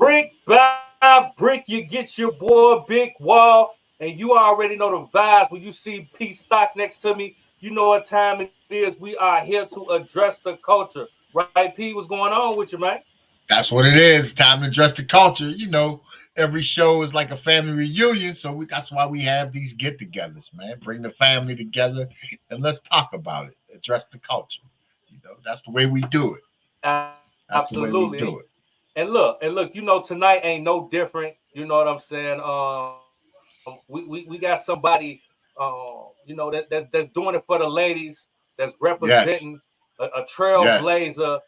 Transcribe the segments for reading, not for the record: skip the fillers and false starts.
Brick by brick, you get your boy Big Wall, and you already know the vibes. When you see PStock next to me, you know what time it is. We are here to address the culture. Right, P? What's going on with you, man? That's what it is. Time to address the culture. Every show is like a family reunion, so that's why we have these get-togethers, man. Bring the family together and let's talk about it. Address the culture. That's the way we do it. That's the way Absolutely. we do it. And look, tonight ain't no different. You know what I'm saying? We got somebody, that's doing it for the ladies, that's Yes. representing a Yes. trailblazer,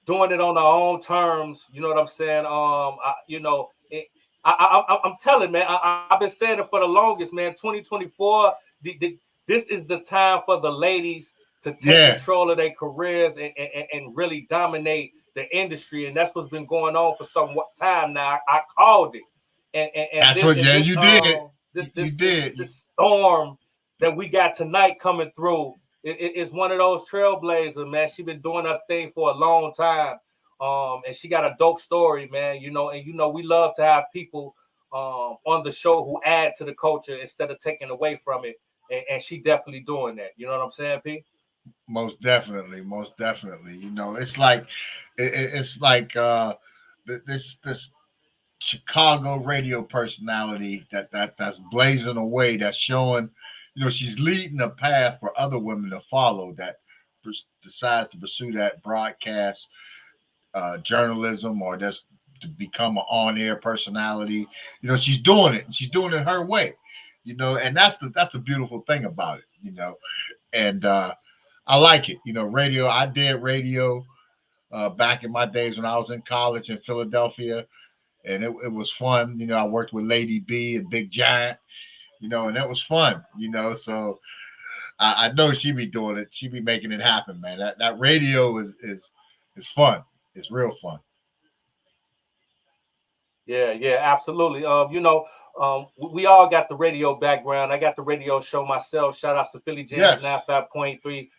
doing it on their own terms. You know what I'm saying? I'm telling, man. I've been saying it for the longest, man. 2024. This is the time for the ladies to take Yeah. control of their careers and really dominate the industry, and that's what's been going on for some time now. I called it, and That's this what. and Yeah, this you did. this You this this did. this storm that we got tonight coming through. It's one of those trailblazers, man. She been doing her thing for a long time, and she got a dope story, man. We love to have people on the show who add to the culture instead of taking away from it, and she definitely doing that. You know what I'm saying, P? Most definitely. Most definitely. It's like it's like this Chicago radio personality that's blazing away, that's showing, she's leading a path for other women to follow that decides to pursue that broadcast journalism or just to become an on-air personality. She's doing it. She's doing it her way. And that's the beautiful thing about it. And I like it. Radio. I did radio back in my days when I was in college in Philadelphia, and it was fun. I worked with Lady B and Big Giant, and it was fun. So I know she be doing it. She be making it happen, man. That radio is fun. It's real fun. Yeah, absolutely. We all got the radio background. I got the radio show myself. Shout outs to Philly Jams Yes. 95.3,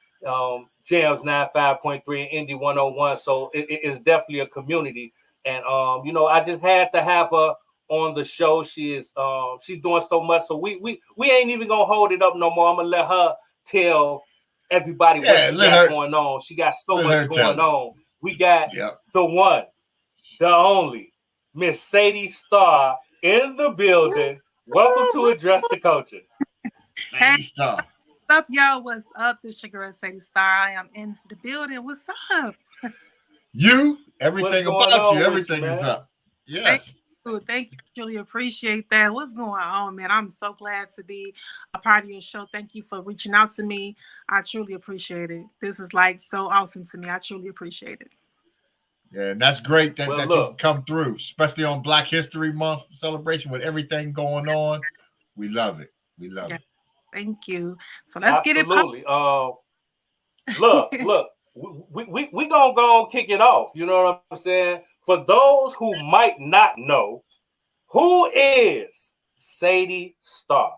Jams 95.3, and Indy 101. So it's definitely a community. And I just had to have her on the show. She's doing so much. So we ain't even gonna hold it up no more. I'm gonna let her tell everybody what Yeah. she got going on. She got so Let much her tell going it. on. We got Yep. the one, the only, Miss Sadie Starr in the building. Welcome to What's Address the Culture. Hey, Sadie Star. up, y'all? What's up? This is your girl, Sadie Star. I am in the building. What's up? You, What's everything going about you, on with you, everything is man? up. Thank Yes. you. Thank you. Really appreciate that. What's going on, man? I'm so glad to be a part of your show. Thank you for reaching out to me. I truly appreciate it. This is like so awesome to me. I truly appreciate it. Yeah, and that's great Well, that you look, can come through, especially on Black History Month celebration with everything going on. We love it. We love Yeah. it. Thank you. So let's get it absolutely. Look, we gonna go and kick it off. You know what I'm saying? For those who might not know, who is Sadie Starr?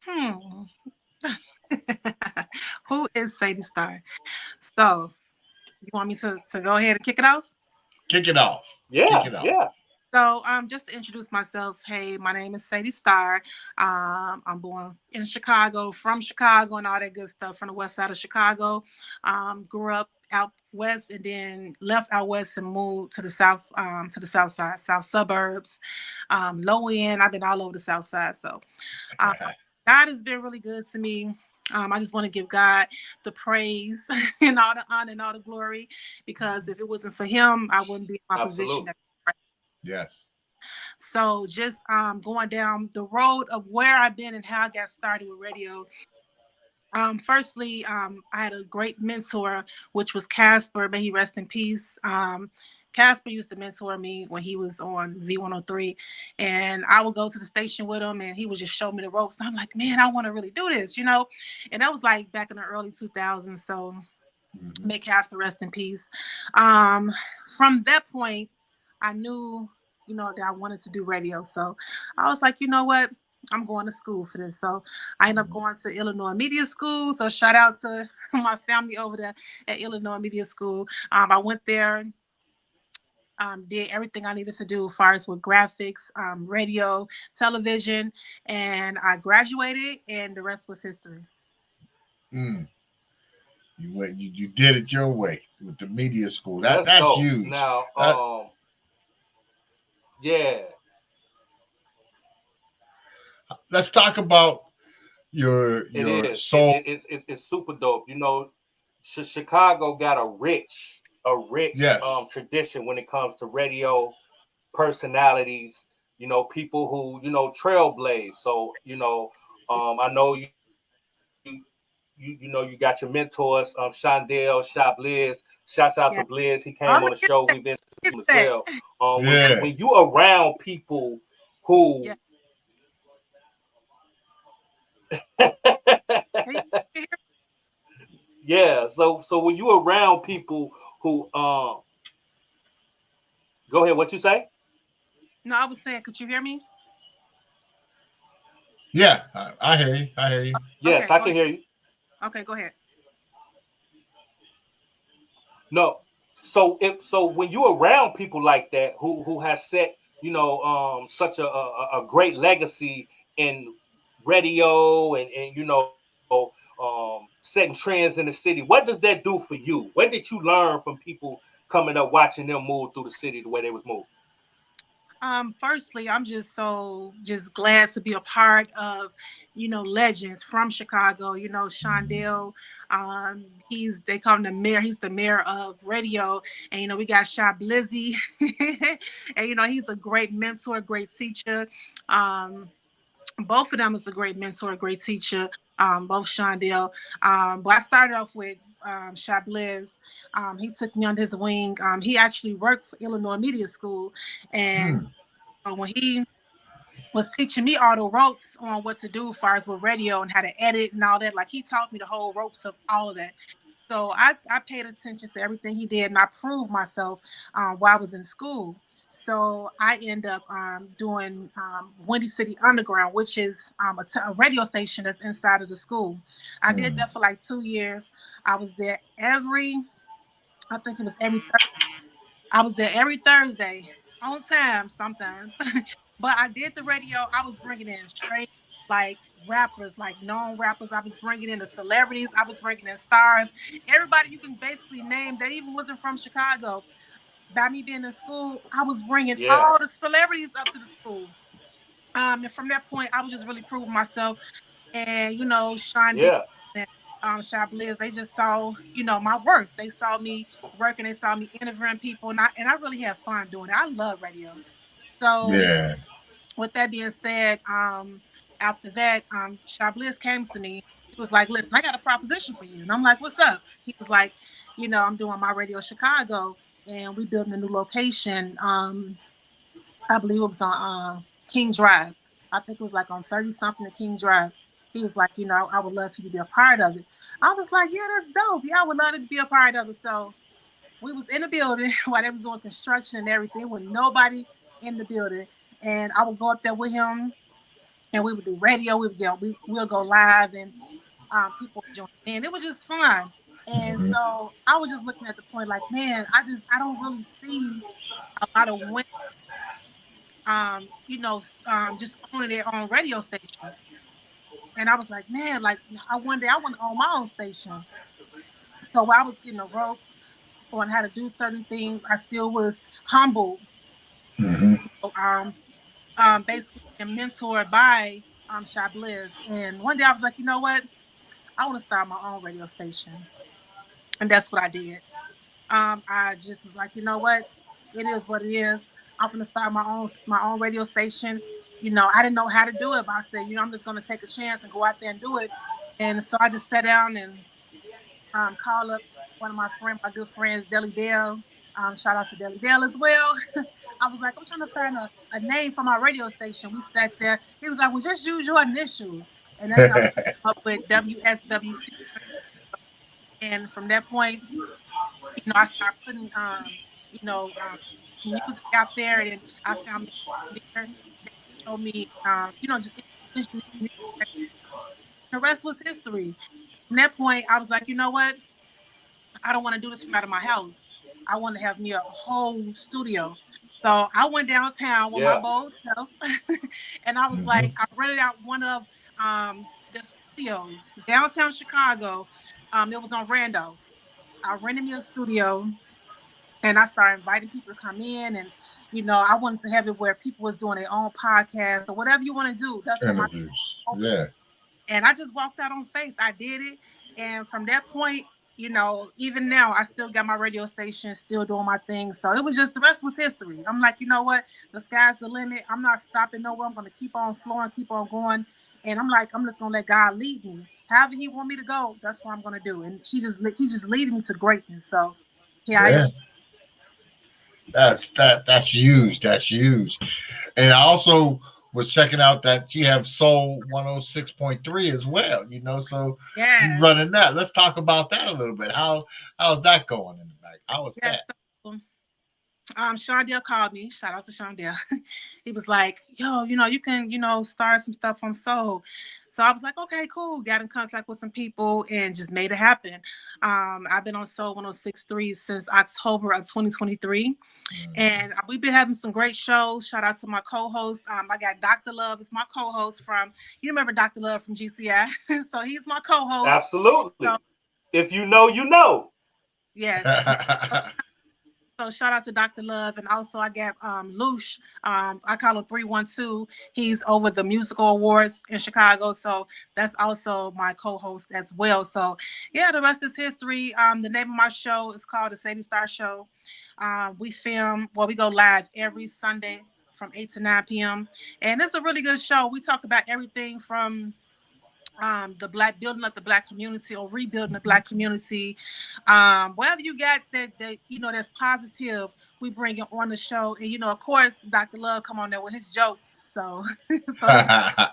Hmm. Who is Sadie Star? So you want me to go ahead and kick it off? Kick it off. Kick Yeah, it off. yeah, So, just to introduce myself, hey, my name is Sadie Starr. I'm born in Chicago, from Chicago, and all that good stuff from the west side of Chicago. Grew up out west, and then left out west and moved to the south side, south suburbs, low end. I've been all over the south side. So, uh, God has been really good to me. I just want to give God the praise and all the honor and all the glory, because if it wasn't for Him, I wouldn't be in my position. absolutely. Yes. So just going down the road of where I've been and how I got started with radio. Firstly, I had a great mentor, which was Casper. May he rest in peace. Casper used to mentor me when he was on V103, and I would go to the station with him, and he would just show me the ropes. And I'm like, man, I want to really do this, you know. And that was like back in the early 2000s. So Mm-hmm. may Casper rest in peace. From that point, I knew, that I wanted to do radio. So I was like, you know what? I'm going to school for this. So I ended up going to Illinois Media School. So shout out to my family over there at Illinois Media School. I went there did everything I needed to do as far as with graphics, radio, television, and I graduated, and the rest was history. Mm. You did it your way with the media school. That's That's dope. huge. Now, That, yeah, let's talk about it your is. soul. It's super dope. You know, Chicago got a rich Yes. tradition when it comes to radio personalities. You know, people who trailblaze. So I know you know you got your mentors, Shondell, Shop Liz. Shouts out Yeah. to Blizz. He Oh, came on the show. We've been get him as that. well. Yeah. When you around people who Yeah. Hey, you hear- yeah, so when you around people who go ahead, what you say? No, I was saying, could you hear me? Yeah. I hear you. I hear you. Yes, Okay, I go can ahead. hear you. Okay, go ahead. No. So when you around people like that who has set, such a great legacy in radio and setting trends in the city, what does that do for you? What did you learn from people coming up watching them move through the city the way they was moving? Firstly, I'm just glad to be a part of, legends from Chicago. Shondell, they call him the mayor. He's the mayor of radio, and we got Shy Blizzy, and he's a great mentor, great teacher. Um, both of them is a great mentor, a great teacher. Both Shondell. But I started off with Shy Blizz. He took me under his wing. He actually worked for Illinois Media School, and Hmm. when he was teaching me all the ropes on what to do as far as with radio and how to edit and all that, like he taught me the whole ropes of all of that. So I paid attention to everything he did, and I proved myself while I was in school. So I end up doing Windy City Underground, which is a radio station that's inside of the school. I did Hmm. that for like 2 years. I was there I think it was every I was there every Thursday on time sometimes. But I did the radio. I was bringing in straight like rappers, like known rappers. I was bringing in the celebrities. I was bringing in stars. Everybody you can basically name that even wasn't from Chicago. By me being in school, I was bringing Yeah, all the celebrities up to the school. And from that point, I was just really proving myself. And Sean D yeah, and Shop Liz, they just saw my worth. They saw me working. They saw me interviewing people, and I really had fun doing it. I love radio. So Yeah. with that being said, after that, Shop Liz came to me. He was like, "Listen, I got a proposition for you," and I'm like, "What's up?" He was like, "I'm doing my radio Chicago, and we building a new location. I believe it was on King Drive. I think it was like on 30 something to King Drive." He was like, "I would love for you to be a part of it." I was like, "Yeah, that's dope. Yeah, I would love to be a part of it." So we was in the building while they was doing construction and everything with nobody in the building. And I would go up there with him and we would do radio. We'll go live and people would join in. It was just fun. And Hmm. so I was just looking at the point like, man, I don't really see a lot of women just owning their own radio stations. And I was like, man, like one day I want to own my own station. So while I was getting the ropes on how to do certain things, I still was humbled. Hmm. So, basically being mentored by Shy Bliss. And one day I was like, you know what? I want to start my own radio station. And that's what I did. I just was like, you know what? It is what it is. I'm gonna start my own radio station. I didn't know how to do it, but I said, I'm just gonna take a chance and go out there and do it. And so I just sat down and call up one of my good friends, Deli Dale. Shout out to Deli Dale as well. I was like, I'm trying to find a name for my radio station. We sat there. He was like, well, just use your initials. And that's how we came up with WSWC. And from that point, I started putting, music out there, and I found me there that showed me, just engineering music. The rest was history. From that point, I was like, you know what? I don't want to do this from out of my house. I wanted to have me a whole studio. So I went downtown with my Yeah. bold self, and I was Mm-hmm. like, I rented out one of the studios downtown Chicago. It was on Randolph. I rented me a studio, and I started inviting people to come in, and I wanted to have it where people was doing their own podcast or whatever you want to do. That's what my Interviews. focus. Yeah. And I just walked out on faith. I did it. And from that point, even now, I still got my radio station, still doing my thing. So it was just, the rest was history. I'm like, you know what? The sky's the limit. I'm not stopping nowhere. I'm going to keep on flowing, keep on going. And I'm like, I'm just going to let God lead me. However he want me to go, that's what I'm going to do. And he just leading me to greatness. So here I am. Yeah. That's huge. That's huge. And I also was checking out that you have Soul 106.3 as well, so you Yes. running that. Let's talk about that a little bit. How's that going in the back? How was that? Yes. So, Shondell called me. Shout out to Shondell. He was like, yo, you can, start some stuff on Soul. So I was like, okay, cool. Got in contact with some people and just made it happen. I've been on Soul 106.3 since October of 2023. And we've been having some great shows. Shout out to my co-host. I got Dr. Love is my co-host you remember Dr. Love from GCI. So he's my co-host. Absolutely. So, If you know, you know. yes. So shout out to Dr. Love, and also I got Lush. I call him 312. He's over the musical awards in Chicago, so that's also my co-host as well. So yeah, the rest is history. The name of my show is called the Sadie Star Show. We go live every Sunday from 8 to 9 p.m. And it's a really good show. We talk about everything from the building up the black community or rebuilding the black community, whatever you got that's positive, we bring it on the show. And of course, Dr. Love come on there with his jokes, so I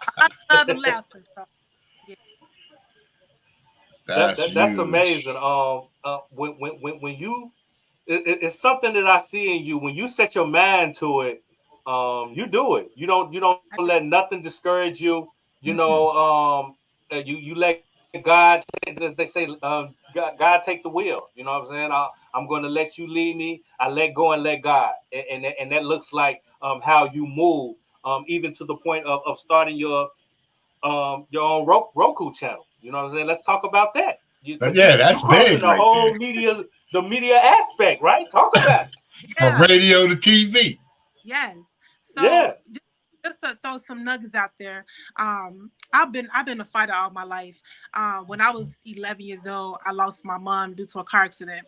love and laughter. So yeah. That's That's huge. amazing. When you, it's something that I see in you. When you set your mind to it, you do it. You don't let nothing discourage you. Mm-mm. You let God, as they say, God take the wheel. You know what I'm saying? I'm going to let you lead me. I let go and let God, and that looks like how you move, even to the point of starting your own Roku channel. You know what I'm saying? Let's talk about that. Because But yeah, you that's crossing big the right whole there. media aspect, right? Talk about it. From Yeah. radio to TV. Yes. Yeah. So just to throw some nuggets out there, I've been a fighter all my life. When I was 11 years old, I lost my mom due to a car accident,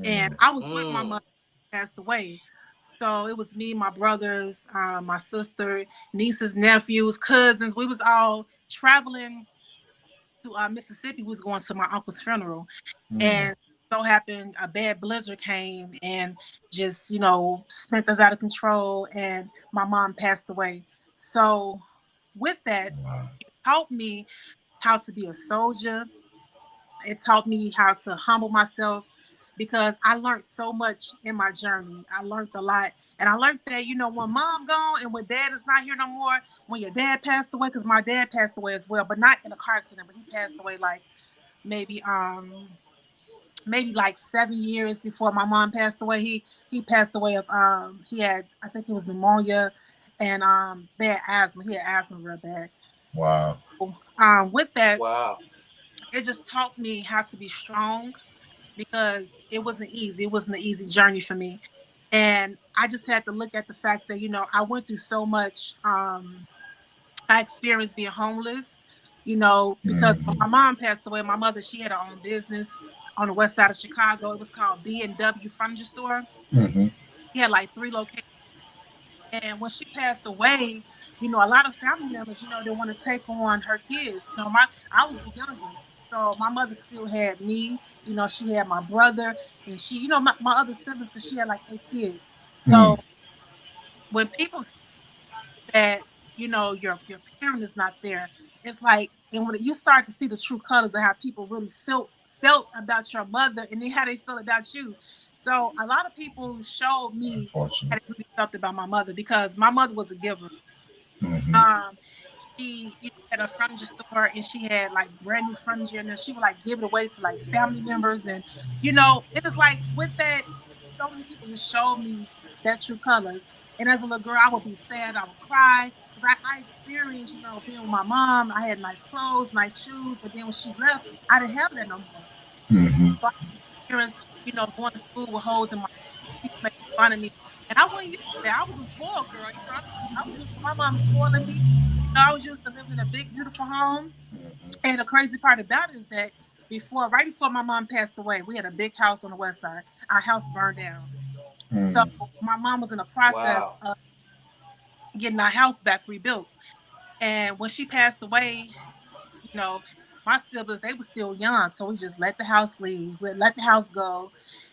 and Mm. I was with my Mm. mother who passed away. So it was me, my brothers, my sister, nieces, nephews, cousins. We was all traveling to Mississippi. We was going to my uncle's funeral, Mm. and so happened a bad blizzard came and just spent us out of control, and my mom passed away. So with that, Wow. it taught me how to be a soldier. It taught me how to humble myself, because I learned so much in my journey. I learned a lot. And I learned that, when mom gone and when dad is not here no more, when your dad passed away, because my dad passed away as well, but not in a car accident, but he passed away like maybe like 7 years before my mom passed away. He passed away of he had, I think it was pneumonia and bad asthma. He had asthma real bad. Wow. With that, Wow. it just taught me how to be strong, because it wasn't easy. It wasn't an easy journey for me. And I just had to look at the fact that, I went through so much. I experienced being homeless, because when Mm-hmm. my mom passed away, my mother, she had her own business on the west side of Chicago. It was called B&W Furniture Store. Mm-hmm. He had like 3 locations. And when she passed away, a lot of family members, they want to take on her kids. I was the youngest. So my mother still had me, she had my brother, and she, my other siblings, because she had like 8 kids. Mm. So when people say that, your parent is not there, it's like, and when you start to see the true colors of how people really felt about your mother, and then how they feel about you. So a lot of people showed me how Unfortunate. they really felt about my mother, because my mother was a giver. Mm-hmm. Um, she, had a furniture store, and she had like brand new furniture, and then she would like give it away to like family members, and it is like with that so many people just showed me their true colors. And as a little girl, I would be sad, I would cry because I experienced, being with my mom. I had nice clothes, nice shoes, but then when she left, I didn't have that no more. Mm-hmm. So I experienced, going to school with holes in my people making fun of me, and I wasn't used to that. I was a spoiled girl, I was used to my mom spoiling me. I was used to living in a big, beautiful home. And the crazy part about it is that right before my mom passed away, we had a big house on the west side. Our house burned down. So my mom was in the process Wow. of getting our house back rebuilt. And when she passed away, you know, my siblings, they were still young. So we just let the house leave. We let the house go.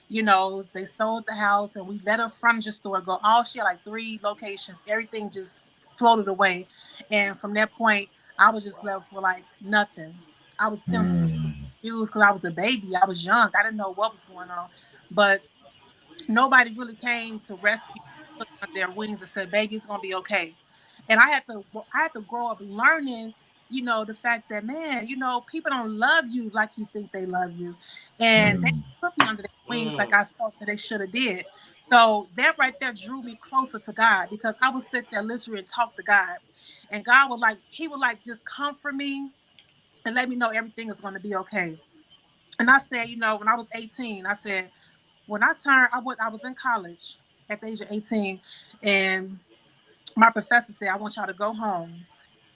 They sold the house and we let her furniture store go. All she had like 3 locations. Everything just floated away. And from that point, I was just left with like nothing. I was empty. I was confused because I was a baby. I was young. I didn't know what was going on. But nobody really came to rescue me, put me under their wings and said, "Baby, it's gonna be okay." And I had to grow up learning, the fact that, man, people don't love you like you think they love you, and they put me under their wings like I thought that they should have did. So that right there drew me closer to God because I would sit there literally and talk to God, and God would he would just comfort me and let me know everything is going to be okay. And I said, when I was 18, I said, when I turned, I was in college at the age of 18, and my professor said, I want y'all to go home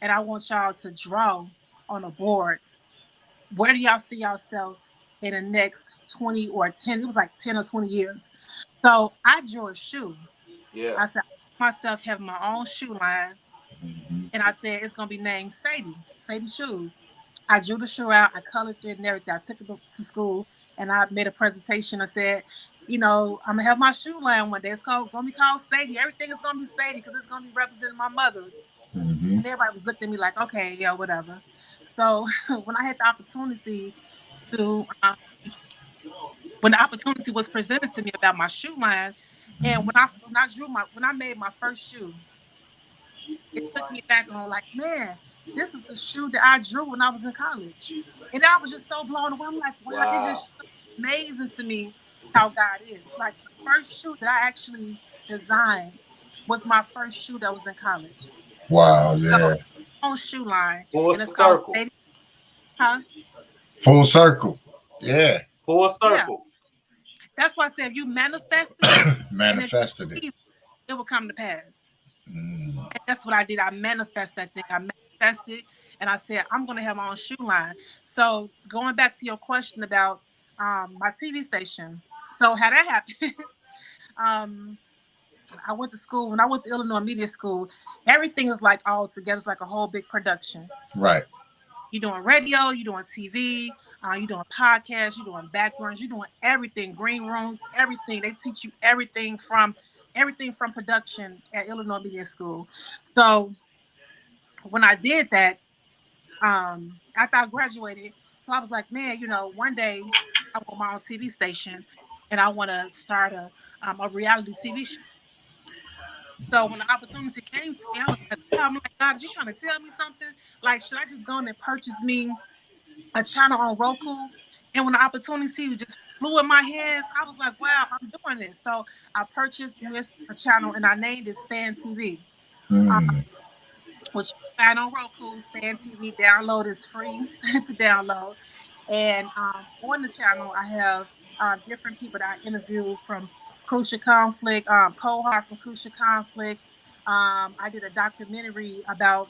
and I want y'all to draw on a board. Where do y'all see yourself in the next 20 or 10? It was like 10 or 20 years. So I drew a shoe. Yeah. I said, myself having my own shoe line. And I said, it's going to be named Sadie Shoes. I drew the shoe out, I colored it and everything. I took it to school and I made a presentation. I said, I'm going to have my shoe line one day. It's going to be called Sadie. Everything is going to be Sadie because it's going to be representing my mother. And everybody was looking at me like, okay, yeah, whatever. So when I had the opportunity to, when the opportunity was presented to me about my shoe line, and when I made my first shoe, it took me back on like, man, this is the shoe that I drew when I was in college. And I was just so blown away. I'm like, wow, it's Wow. just so amazing to me how God is. Like the first shoe that I actually designed was my first shoe that was in college. Wow, So yeah. on shoe line, Full and it's called circle. Sadie, huh? Full circle. Yeah. Full Yeah. circle. That's why I said if you manifest it and if Manifested you it. believe it will come to pass. Mm. And that's what I did. I manifest that thing. I manifested and I said, I'm going to have my own shoe line. So going back to your question about my TV station. So how that happened, um, I went to school. When I went to Illinois Media School, everything is like all together. It's like a whole big production. Right. You're doing radio, you're doing TV, you're doing podcasts, you're doing backgrounds, you're doing everything, green rooms, everything. They teach you everything from production at Illinois Media School. So when I did that, after I graduated, so I was like, man, one day I want my own TV station and I want to start a reality TV show. So when the opportunity came to me, I was like, wow, I'm like, God, are you trying to tell me something? Like, should I just go in and purchase me a channel on Roku? And when the opportunity just flew in my hands, I was like, wow, I'm doing this. So I purchased a channel and I named it Stan TV. Mm. Which you find on Roku, Stan TV. Download is free to download. And on the channel, I have different people that I interviewed from Crucial Conflict, Cohart from Crucial Conflict. I did a documentary about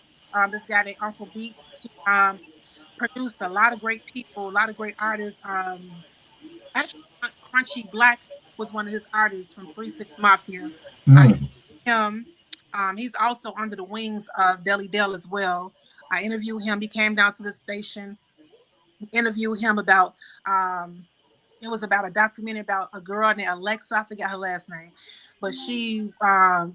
this guy named Uncle Beats. He produced a lot of great people, a lot of great artists. Actually, Crunchy Black was one of his artists from 3 6 Mafia. I Mm. him. He's also under the wings of Deli Dell as well. I interviewed him. He came down to the station. Interviewed him about it was about a documentary about a girl named Alexa. I forgot her last name, but she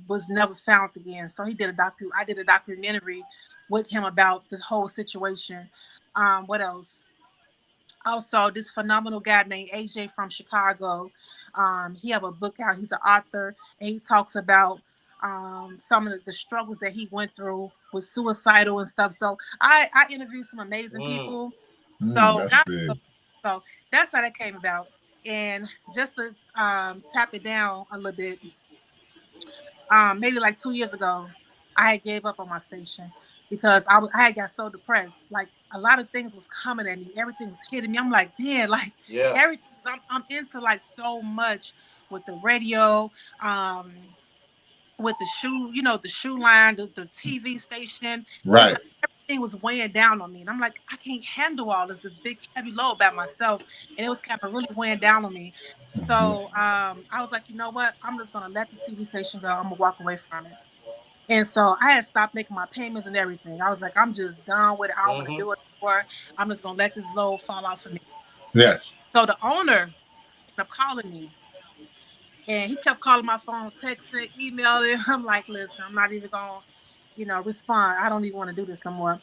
was never found again. So I did a documentary with him about this whole situation. What else? Also, this phenomenal guy named AJ from Chicago. He have a book out. He's an author, and he talks about some of the struggles that he went through with suicidal and stuff. So I interviewed some amazing Mm. people. Mm. So That's God, big. so that's how that came about. And just to tap it down a little bit, maybe like 2 years ago, I had gave up on my station because I had got so depressed. Like a lot of things was coming at me, everything was hitting me. I'm like, man, like Yeah. everything. I'm into like so much with the radio, with the shoe, the shoe line, the TV station. It's Right. like everything was weighing down on me, and I'm like, I can't handle all this big heavy load by myself, and it was kind of really weighing down on me. Mhm. So I was like, you know what? I'm just gonna let the TV station go. I'm gonna walk away from it. And so I had stopped making my payments and everything. I was like, I'm just done with it. I don't want to Mm-hmm. do it anymore. I'm just gonna let this load fall off of me. Yes. So the owner ended up calling me, and he kept calling my phone, texting, emailing. I'm like, listen, I'm not even gonna, respond. I don't even want to do this no more.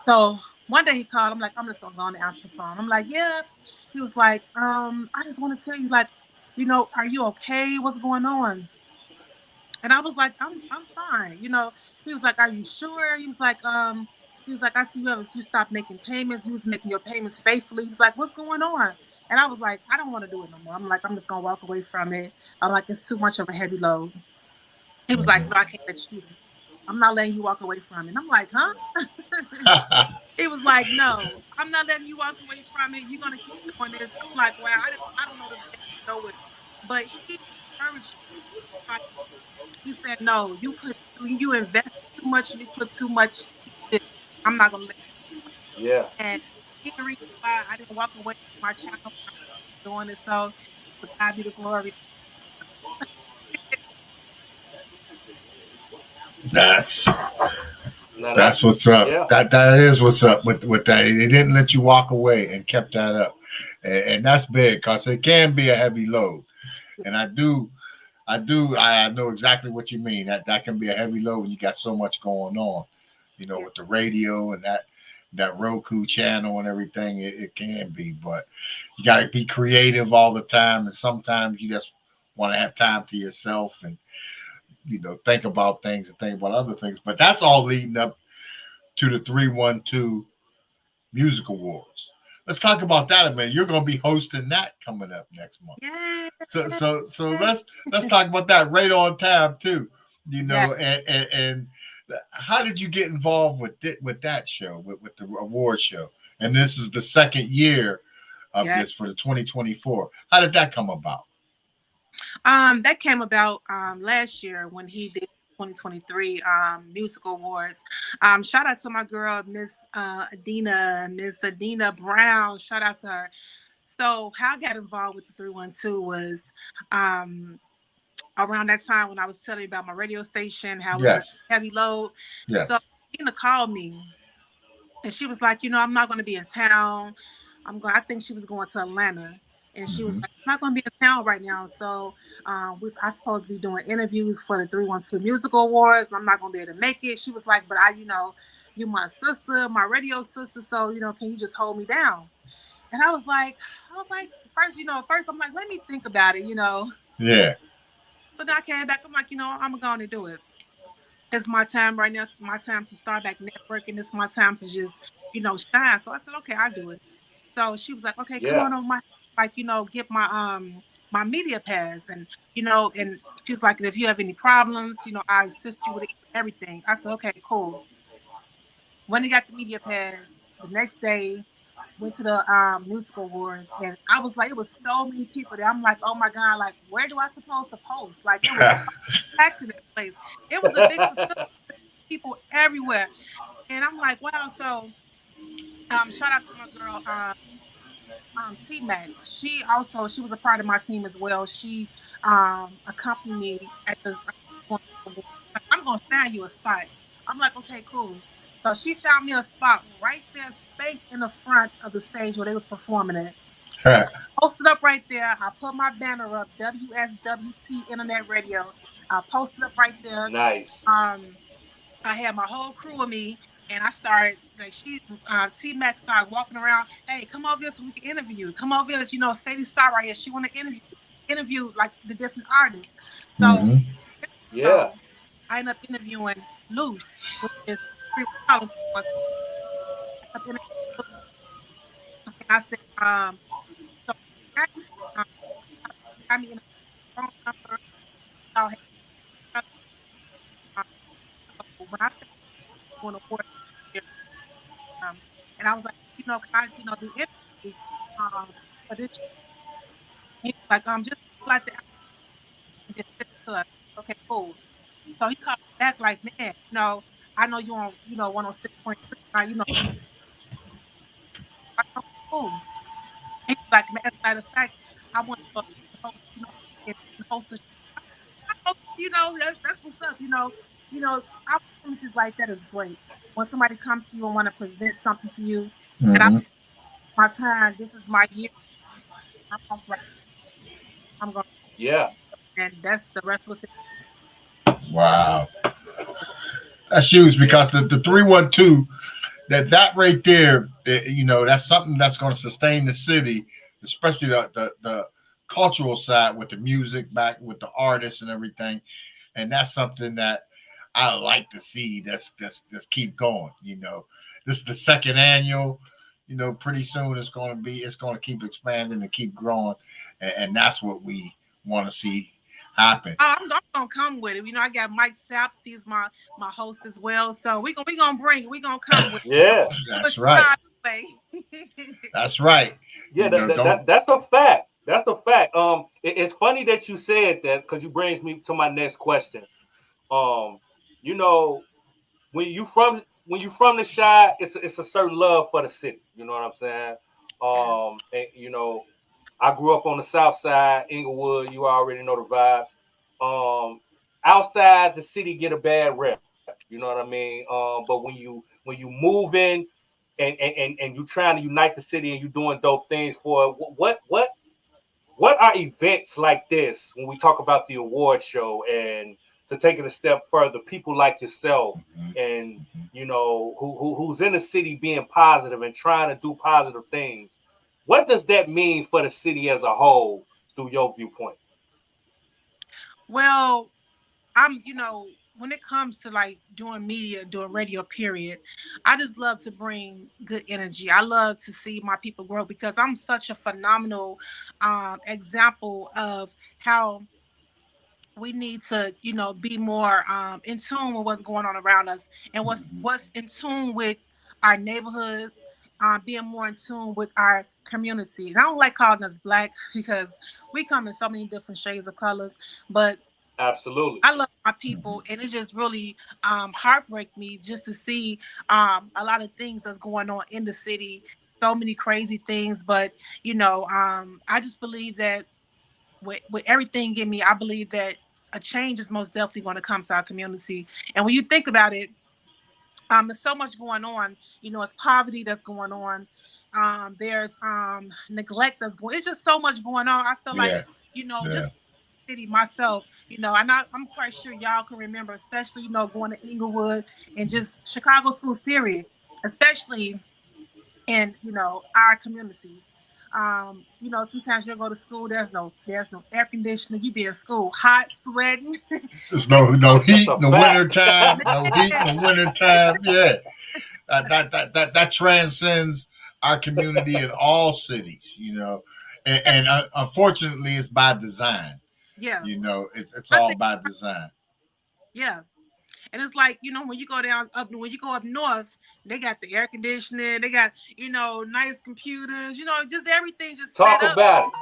So one day he called. I'm like, I'm just gonna go on and answer the phone. I'm like, yeah. He was like, I just want to tell you, like, are you okay? What's going on? And I was like, I'm fine. He was like, are you sure? He was like, I see you stopped making payments. You was making your payments faithfully. He was like, what's going on? And I was like, I don't want to do it no more. I'm like, I'm just gonna walk away from it. I'm like, it's too much of a heavy load. He was like, Mhm. no, I can't let you do that. I'm not letting you walk away from it. And I'm like, huh? He was like, no, I'm not letting you walk away from it. You're gonna keep doing this. I'm like, wow, I don't know this guy nowhere. But he encouraged me. He said, "No, you invest too much and you put too much in this. I'm not gonna let Yeah. you." And he the reason why I didn't walk away from my channel when I was doing it. So, to God be the glory. That's Now that's that's what's up. yeah. That is what's up with that. They didn't let you walk away and kept that up, and that's big because it can be a heavy load. And I know exactly what you mean. That can be a heavy load when you got so much going on, Yeah, with the radio and that Roku channel and everything. It can be, but you got to be creative all the time, and sometimes you just want to have time to yourself and think about things and think about other things. But that's all leading up to the 312 Music Awards. Let's talk about that a minute. You're going to be hosting that coming up next month. yeah, So yeah, let's talk about that right on time too. yeah, And how did you get involved with that show with the award show? And this is the second year of yeah. this for the 2024. How did that come about? That came about last year when he did 2023 musical awards. Shout out to my girl Miss Adina Brown. Shout out to her. So how I got involved with the 312 was um around that time when I was telling you about my radio station, how it was a Yes, heavy load. yes. So Adina called me and she was like, I'm not gonna be in town. I think she was going to Atlanta. And she was Hmm. like, I'm not gonna be in town right now. So I supposed to be doing interviews for the 312 Musical Awards, and I'm not gonna be able to make it. She was like, but you my sister, my radio sister, so can you just hold me down? And I was like, first I'm like, let me think about it. Yeah. So then I came back, I'm like, I'm gonna do it. It's my time right now. It's my time to start back networking. It's my time to just, shine. So I said, okay, I'll do it. So she was like, okay, come Yeah. on over get my media pass. And she was like, if you have any problems, I assist you with everything. I said, okay, cool. When I got the media pass, the next day went to the musical awards, and I was like, it was so many people there. I'm like, oh my god, like where do I supposed to post? Like it was packed in that place. It was a big facility, people everywhere, and I'm like, wow. So shout out to my girl T Mac. She was a part of my team as well. She accompanied me at the like, I'm gonna find you a spot. I'm like, okay, cool. So she found me a spot right there, spanked in the front of the stage where they was performing it. Posted up right there. I put my banner up, WSWT Internet Radio. I posted up right there. Nice. Um, I had my whole crew with me, and I started like T Mac started walking around. Hey, come over here so we can interview. Come over here, Sadie Star right here. She want to interview like the different artists. So, Hmm. Yeah. so I ended up interviewing Luce, which is college. I ended up interviewing Luce, and I said, so got me in a phone number. Oh, hey, um, so when I said doing award, and I was like, can I, do interviews for this? He was like, just fill out the and just send it to us. Okay, cool. So he called me back like, man, I know you on, 106.3. I know, cool. He was like, as a matter of fact, I want to host, and host a show. That's what's up. Opportunities like that is great. When somebody comes to you and want to present something to you, and I Mm-hmm. my time, this is my year. I'm going, Yeah. and that's the rest of us. Wow, that's huge Yeah. because the 312 that right there, that's something that's going to sustain the city, especially the cultural side with the music back with the artists and everything, and that's something that I like to see. That's keep going. This is the second annual. Pretty soon it's going to keep expanding and keep growing, and that's what we want to see happen. Oh, I'm gonna come with it. I got Mike Saps. He's my host as well. So we gonna bring it. We gonna come with Yeah. That's right. it. That's right. Yeah, Don't. that's a fact. That's a fact. It's funny that you said that because you brings me to my next question. Um, you know, when you from the shy, it's a certain love for the city. You know what I'm saying? Yes. And I grew up on the south side, Inglewood. You already know the vibes. Um, Outside the city get a bad rep. You know what I mean? But when you move in and you trying to unite the city and you doing dope things for it, what are events like this when we talk about the award show and to take it a step further, people like yourself and who's in the city being positive and trying to do positive things. What does that mean for the city as a whole through your viewpoint? Well, when it comes to like doing media, doing radio, period, I just love to bring good energy. I love to see my people grow because I'm such a phenomenal example of how we need to, be more in tune with what's going on around us and what's in tune with our neighborhoods, being more in tune with our community. And I don't like calling us black because we come in so many different shades of colors, but Absolutely. I love my people, and it just really heartbreak me just to see a lot of things that's going on in the city. So many crazy things, but I just believe that with everything in me, I believe that a change is most definitely going to come to our community. And when you think about it, there's so much going on. It's poverty that's going on. There's neglect that's going. It's just so much going on. I feel like Yeah. Yeah. just city myself, I'm quite sure y'all can remember, especially going to Inglewood and just Chicago schools, period, especially in our communities. Sometimes you'll go to school, there's no air conditioning, you be in school hot, sweating. There's no That's heat a in the winter fact. time. No heat in the winter time. Yeah. That transcends our community in all cities. And unfortunately, it's by design. Yeah, It's I all think, by design. yeah. And it's like, when you go when you go up north, they got the air conditioning, they got, nice computers, just everything just set Talk up. about it.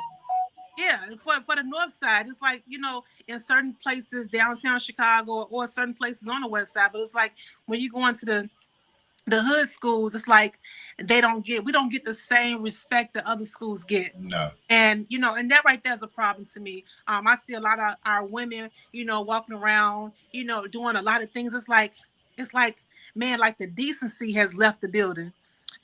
Yeah, for the north side, it's like, in certain places downtown Chicago or certain places on the west side, but it's like when you go into the hood schools, it's like we don't get the same respect that other schools get. No. And and that right there is a problem to me. I see a lot of our women, walking around, doing a lot of things. It's like, man, like the decency has left the building.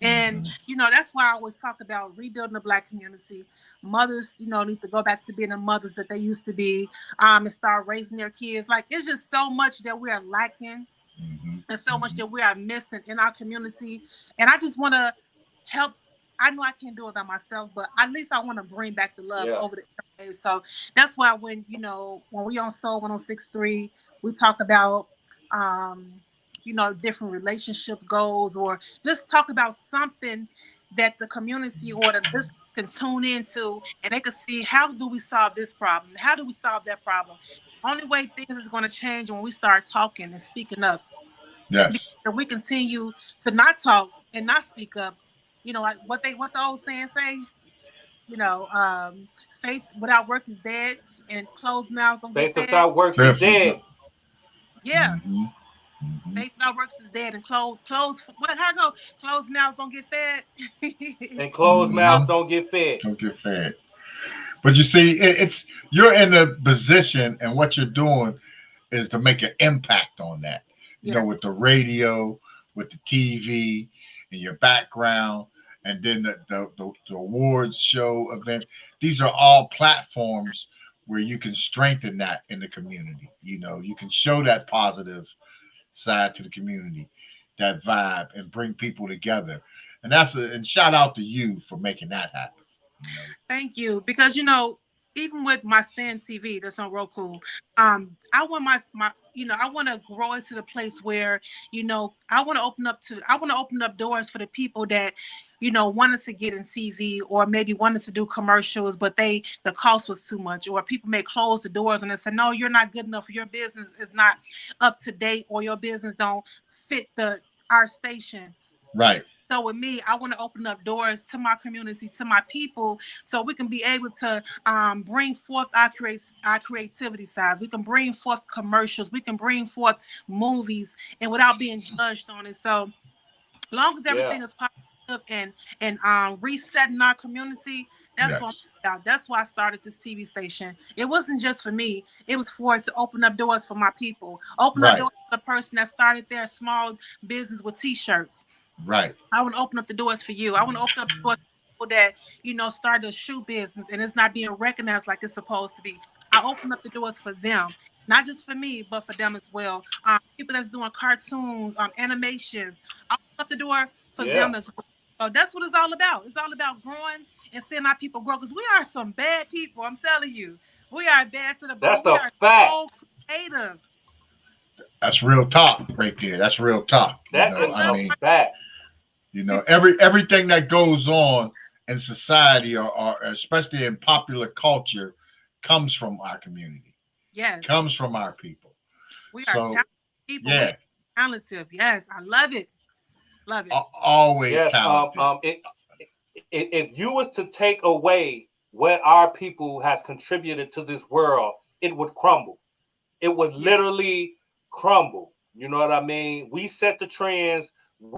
And Mm-hmm. that's why I always talk about rebuilding the Black community. Mothers, need to go back to being the mothers that they used to be, and start raising their kids. Like, it's just so much that we are lacking Mm-hmm. and so much Mm-hmm. that we are missing in our community. And I just want to help. I know I can't do it by myself, but at least I want to bring back the love Yeah. over the airwaves. So that's why when we on Soul 106.3, we talk about different relationship goals, or just talk about something that the community or the listeners can tune into, and they can see how do we solve this problem? How do we solve that problem? Only way things is going to change when we start talking and speaking up. Because Yes. if we continue to not talk and not speak up, like what the old saying say, faith without work is dead, and closed mouths don't get Faith fed. without works is Definitely. dead. Yeah, Mm-hmm. faith without works is dead, and how go closed mouths don't get fed. And closed mouths don't get fed. Don't get fed. But you see, it's you're in a position, and what you're doing is to make an impact on that. You know, Yes. with the radio, with the TV, and your background, and then the awards show event. These are all platforms where you can strengthen that in the community. You know, you can show that positive side to the community, that vibe, and bring people together. And shout out to you for making that happen. You know? Thank you. Because even with my Stand TV that's on Roku, I want my I want to grow it to the place where, I want to open up doors for the people that, wanted to get in TV, or maybe wanted to do commercials, but the cost was too much, or people may close the doors and they say, no, you're not good enough, your business is not up to date, or your business don't fit our station. Right. So with me, I want to open up doors to my community, to my people, so we can be able to bring forth our creativity sides. We can bring forth commercials. We can bring forth movies, and without being judged on it. So long as everything is positive and resetting our community, that's what I'm about. That's why I started this TV station. It wasn't just for me. It was for it to open up doors for my people. Open up doors for the person that started their small business with T-shirts. Right. I want to open up the doors for you. I want to open up the doors for people that, started a shoe business and it's not being recognized like it's supposed to be. I open up the doors for them, not just for me, but for them as well. People that's doing cartoons, animation. I open up the door for them as well. So that's what it's all about. It's all about growing and seeing our people grow, because we are some bad people. I'm telling you, we are bad to the bone. We are so creative. That's real talk right there. That's real talk. That is a fact. Everything that goes on in society, or especially in popular culture, comes from our community. Yes. Comes from our people. We are talented people. Yeah. Talented. Yes. I love it. Love it. Always talented. If you was to take away what our people has contributed to this world, it would crumble. It would literally crumble. You know what I mean? We set the trends.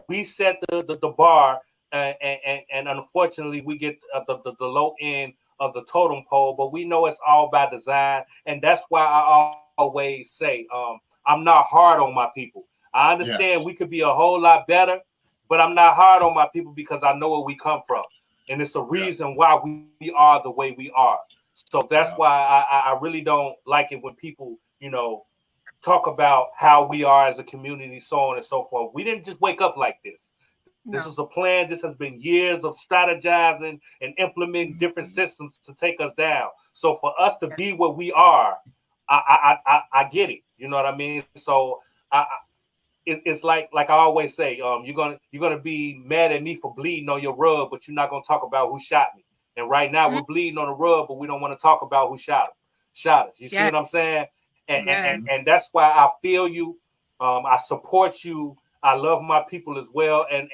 We set the bar, and unfortunately, we get the low end of the totem pole. But we know it's all by design, and that's why I always say, I'm not hard on my people. I understand we could be a whole lot better, but I'm not hard on my people because I know where we come from, and it's a reason why we are the way we are. So that's why I really don't like it when people, talk about how we are as a community, so on and so forth. We didn't just wake up like this. This is a plan. This has been years of strategizing and implementing different systems to take us down. So for us to be what we are, I get it. You know what I mean? So it's like I always say, you're gonna be mad at me for bleeding on your rug, but you're not gonna talk about who shot me. And right now we're bleeding on the rug, but we don't want to talk about who shot us. You see what I'm saying? And that's why I feel you. I support you. I love my people as well, and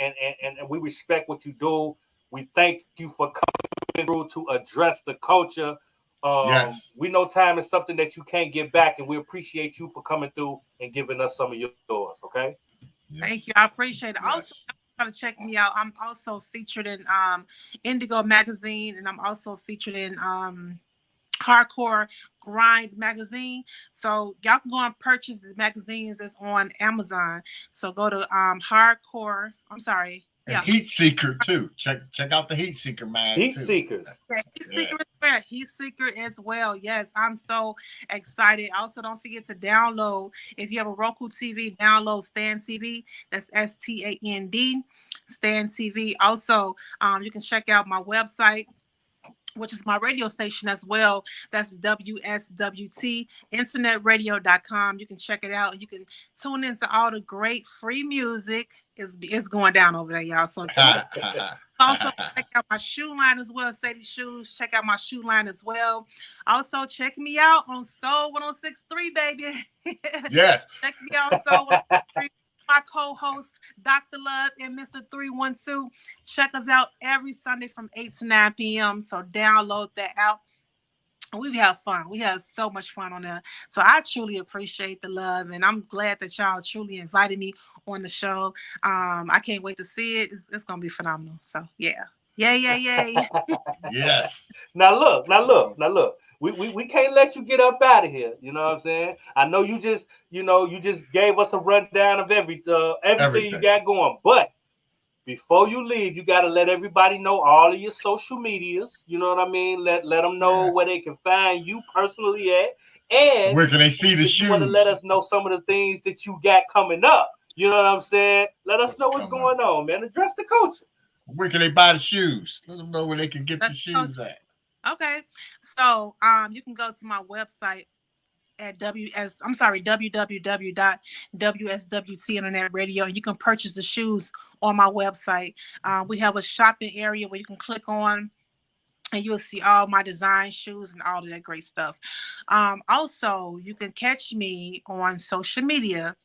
we respect what you do. We thank you for coming through to address the culture. We know time is something that you can't get back, and we appreciate you for coming through and giving us some of yours. Okay. Thank you. I appreciate it. Also, trying to check me out. I'm also featured in Indigo magazine, and I'm also featured in Hardcore Grind magazine. So y'all can go and purchase the magazines that's on Amazon. So go to Hardcore. I'm sorry. And Heat Seeker too. Check out the Heat Seeker mag. Heat Seekers. Yeah, Heat Seeker as well. Heat Seeker as well. Yes, I'm so excited. Also, don't forget to download. If you have a Roku TV, download Stand TV. That's STAND. Stand TV. Also, you can check out my website, which is my radio station as well. That's WSWT internetradio.com. You can check it out. You can tune into all the great free music. It's going down over there, y'all. So Also, check out my shoe line as well, Sadie Shoes. Check out my shoe line as well. Also, check me out on Soul 106.3, baby. Yes. Check me out on Soul 106.3. My co-host, Dr. Love and Mr. 312. Check us out every Sunday from 8 to 9 p.m. So download that out. We have fun. We have so much fun on there. So I truly appreciate the love, and I'm glad that y'all truly invited me on the show. I can't wait to see it. It's gonna be phenomenal. So yeah. Yay. Yes. Now look. We can't let you get up out of here. You know what I'm saying? I know you just gave us a rundown of everything you got going, but before you leave, you got to let everybody know all of your social medias. You know what I mean? Let them know where they can find you personally at. And where can they see the if shoes? You want to let us know some of the things that you got coming up. You know what I'm saying? Let us know what's going on, man. Address the culture. Where can they buy the shoes? Let them know where they can get the shoes at. Okay. So you can go to my website at www.WSWT Internet Radio. You can purchase the shoes on my website. We have a shopping area where you can click on and you'll see all my design shoes and all of that great stuff. Also, you can catch me on social media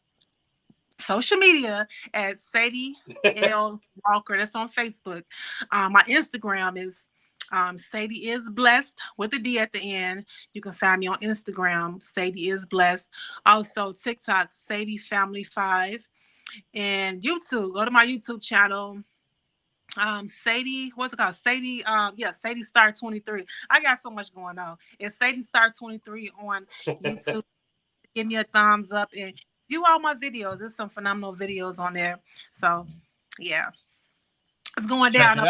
at Sadie L. Walker. That's on Facebook. My Instagram is Sadie is blessed with a D at the end. You can find me on Instagram, Sadie is blessed. Also TikTok, Sadie Family 5, and YouTube. Go to my YouTube channel. Sadie, what's it called? Sadie, Sadie Star 23. I got so much going on. It's Sadie Star 23 on YouTube. Give me a thumbs up and view all my videos. There's some phenomenal videos on there. So yeah, it's going down.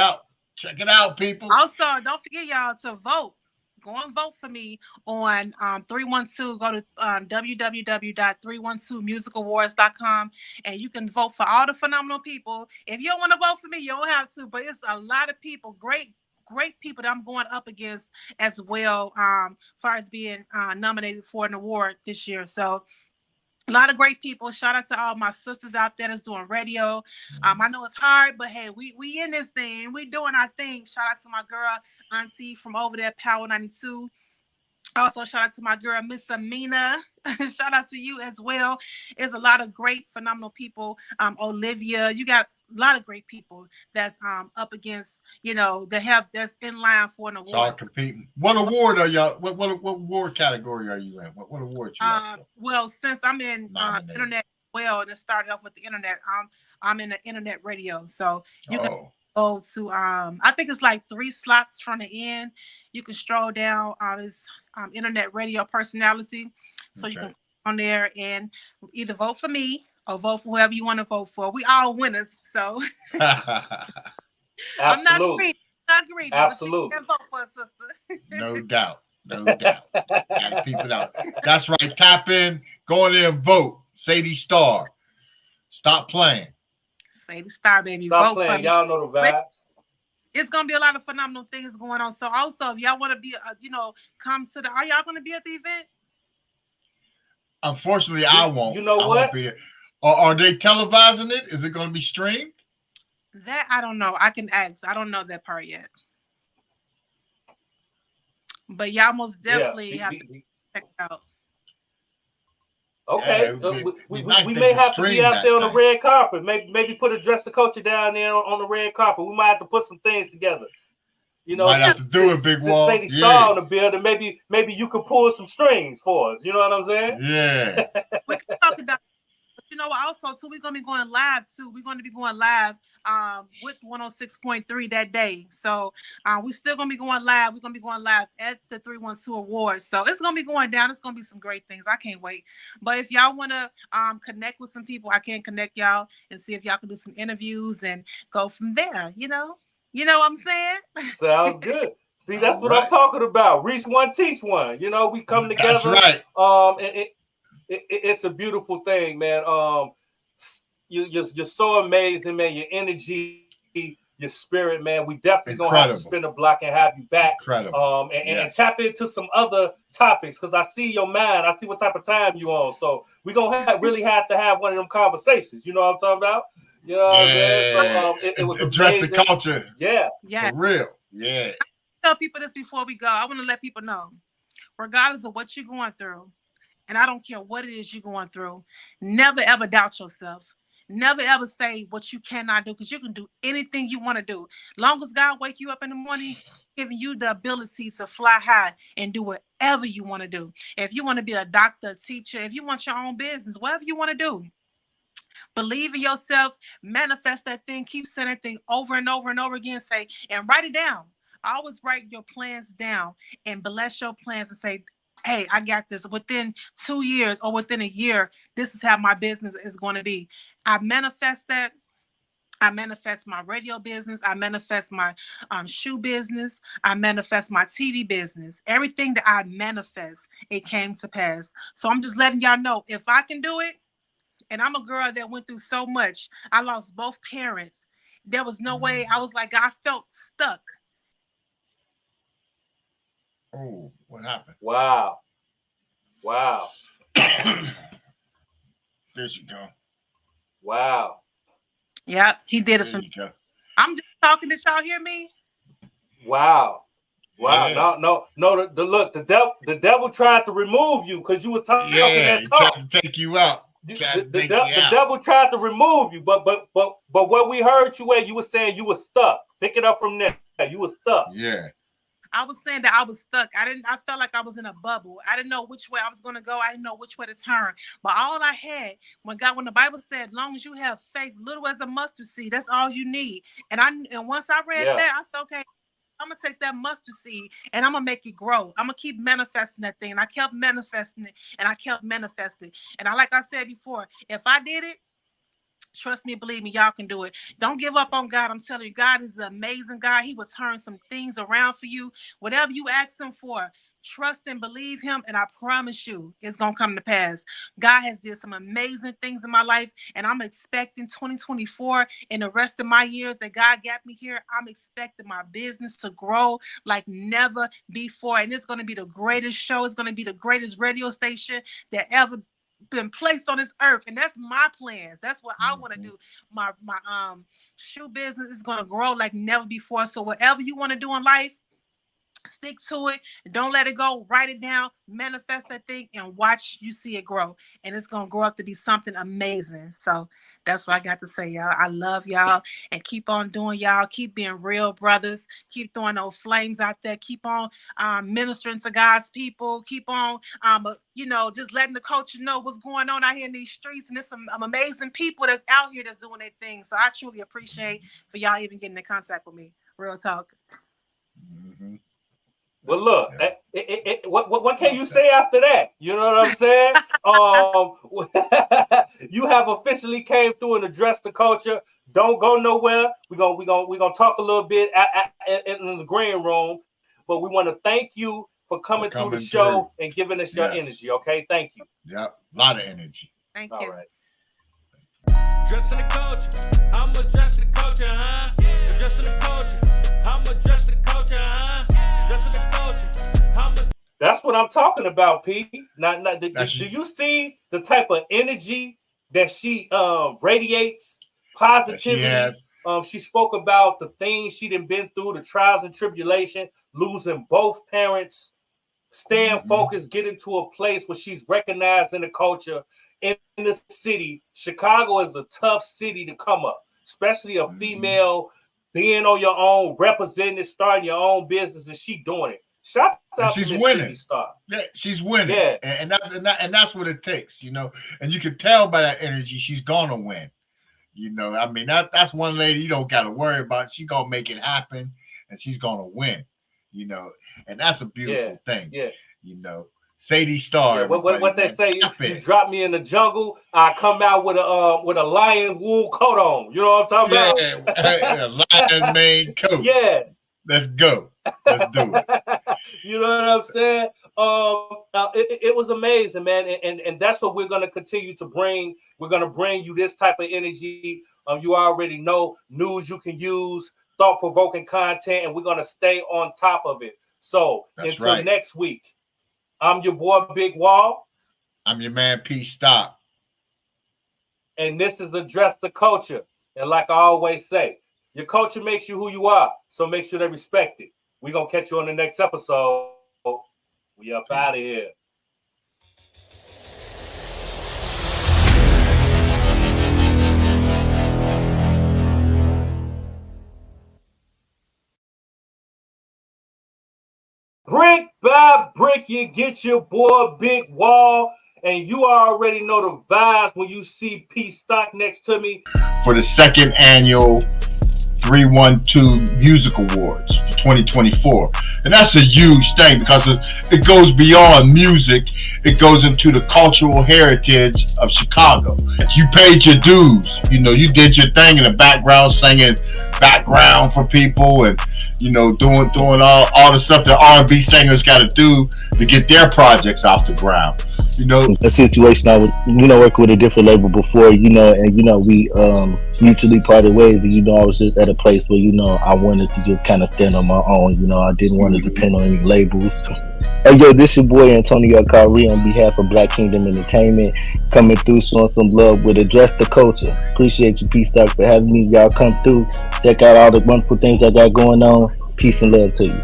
Check it out, people. Also, don't forget, y'all, to vote. Go and vote for me on 312. Go to www.312musicawards.com and you can vote for all the phenomenal people. If you don't want to vote for me, you don't have to, but it's a lot of people, great people that I'm going up against as well, far as being nominated for an award this year. So a lot of great people. Shout out to all my sisters out there that's doing radio. I know it's hard, but hey, we in this thing. We doing our thing. Shout out to my girl, Auntie from over there, Power 92. Also, shout out to my girl, Miss Amina. Shout out to you as well. There's a lot of great, phenomenal people. Olivia, you got a lot of great people that's up against, that's in line for an award. So I'm competing. What award are y'all? What award category are you in? What award you well, since I'm in internet, and it started off with the internet, I'm in the internet radio. So you can go to I think it's like 3 slots from the end. You can stroll down it's internet radio personality. So you can go on there and either vote for me or vote for whoever you want to vote for. We all winners. So I'm not greedy. Absolutely. But you can vote for a sister. No doubt. Gotta peep it out. That's right. Tap in, go in there and vote. Sadie Star. Stop playing. Sadie Star, baby. Stop vote playing. Y'all know the vibes. It's gonna be a lot of phenomenal things going on. So also, if y'all want to be, come to are y'all gonna be at the event? Unfortunately, I won't. You know what? Won't be there. Are they televising it? Is it going to be streamed? That I don't know. I can ask. I don't know that part yet. But y'all most definitely have to check it out. Okay, we may have to be out there on the red carpet. Maybe put a Dress the Culture down there on the red carpet. We might have to put some things together. Might have to do a big wall. Sadie Star on the building. Maybe you could pull some strings for us. You know what I'm saying? Yeah. We can talk about. Also too, we're gonna be going live too. We're gonna be going live with 106.3 that day. So we're still gonna be going live. We're gonna be going live at the 312 Awards. So it's gonna be going down. It's gonna be some great things. I can't wait. But if y'all wanna connect with some people, I can connect y'all and see if y'all can do some interviews and go from there. You know what I'm saying? Sounds good. See, that's what I'm talking about. Reach one, teach one. We come together. That's right. It's a beautiful thing, man. You're so amazing, man. Your energy, your spirit, man. We definitely gonna have to spin a block and have you back. Incredible. And tap into some other topics because I see your mind. I see what type of time you on. So we're gonna really have to have one of them conversations. You know what I'm talking about? You know what I'm saying? So it was address amazing. the culture. Yeah. Yeah. For real. Yeah. Tell people this before we go. I want to let people know, regardless of what you're going through, and I don't care what it is you're going through, never ever doubt yourself. Never ever say what you cannot do, because you can do anything you want to do. Long as God wake you up in the morning, giving you the ability to fly high and do whatever you want to do. If you want to be a doctor, a teacher, if you want your own business, whatever you want to do, believe in yourself, manifest that thing, keep saying that thing over and over and over again, say, and write it down. Always write your plans down and bless your plans and say, hey, I got this. Within 2 years or within a year, this is how my business is going to be. I manifest that. I manifest my radio business. I manifest my shoe business. I manifest my TV business. Everything that I manifest, it came to pass. So I'm just letting y'all know, if I can do it, and I'm a girl that went through so much. I lost both parents. There was no way. I was like, I felt stuck. Oh, what happened? Wow. There you go. Wow. Yeah, he did it There for you me. go. I'm just talking. Did y'all hear me? Wow. Yeah. No. Look, the devil tried to remove you because you was talking that He talk. tried to take you out. The devil tried to remove you, but what we heard you at, you were saying you were stuck. Pick it up from there. You were stuck. Yeah. I was saying that I was stuck. I felt like I was in a bubble. I didn't know which way I was going to go. I didn't know which way to turn. But all I had, when the Bible said, long as you have faith, little as a mustard seed, that's all you need. And once I read that, I said, okay, I'm going to take that mustard seed and I'm going to make it grow. I'm going to keep manifesting that thing. And I kept manifesting it, and I kept manifesting. And like I said before, if I did it, trust me, believe me, y'all can do it. Don't give up on God. I'm telling you, God is an amazing God. He will turn some things around for you. Whatever you ask him for, trust and believe him, and I promise you, it's going to come to pass. God has did some amazing things in my life, and I'm expecting 2024 and the rest of my years that God got me here. I'm expecting my business to grow like never before, and it's going to be the greatest show. It's going to be the greatest radio station that ever been placed on this earth, and that's my plans. That's what I want to do. My shoe business is going to grow like never before. So whatever you want to do in life, stick to it. Don't let it go. Write it down, manifest that thing, and watch you see it grow. And it's going to grow up to be something amazing. So that's what I got to say, y'all. I love y'all, and keep on doing y'all. Keep being real brothers. Keep throwing those flames out there. Keep on ministering to God's people. Keep on, just letting the culture know what's going on out here in these streets. And there's some amazing people that's out here that's doing their thing. So I truly appreciate for y'all even getting in contact with me. Real talk. Mm-hmm. Well, look, what can you say after that? You know what I'm saying? You have officially came through and addressed the culture. Don't go nowhere. We're gonna talk a little bit in the green room, but we want to thank you for coming through the show and giving us your energy. Okay, thank you. Yep, a lot of energy. Thank you. All right. Addressing the culture. I'm addressing the culture, huh? Addressing the culture. I'm addressing the culture, huh? Addressing the culture. That's what I'm talking about, P. Do you see the type of energy that she radiates? Positivity. She spoke about the things she done been through, the trials and tribulation, losing both parents, staying focused, getting to a place where she's recognized in the culture. In the city, Chicago is a tough city to come up, especially a female being on your own, representing, starting your own business, and she doing it. Shouts out to Miss Sadie Star. Yeah, she's winning. Yeah, and that's what it takes, And you can tell by that energy she's gonna win. I mean that's one lady you don't got to worry about. She's gonna make it happen, and she's gonna win. And that's a beautiful thing. Yeah, Sadie Star. Yeah, what they say? You drop me in the jungle, I come out with a lion wool coat on. You know what I'm talking about? Yeah, lion mane coat. Yeah. Let's go. Let's do it. You know what I'm saying? It was amazing, man, and that's what we're gonna continue to bring. We're gonna bring you this type of energy. You already know news you can use, thought-provoking content, and we're gonna stay on top of it. So until next week, I'm your boy Big Wall. I'm your man PStock. And this is Address the Culture. And like I always say, your culture makes you who you are. So make sure they respect it. We're going to catch you on the next episode. We up out of here. Brick by brick, you get your boy Big Wall, and you already know the vibes when you see PStock next to me. For the second annual 312 Music Awards for 2024. And that's a huge thing because it goes beyond music. It goes into the cultural heritage of Chicago. You paid your dues. You know, you did your thing in the background, singing background for people and, you know, doing all the stuff that R&B singers got to do to get their projects off the ground. You know, a situation I was, you know, working with a different label before, you know, and, you know, we mutually parted ways. And, you know, I was just at a place where, you know, I wanted to just kind of stand on my own. You know, I didn't want to depend on any labels. Hey, yo, this your boy Antonio Kyrie on behalf of Black Kingdom Entertainment, coming through showing some love with Address the Culture. Appreciate you, PStock, for having me. Y'all come through. Check out all the wonderful things I got going on. Peace and love to you.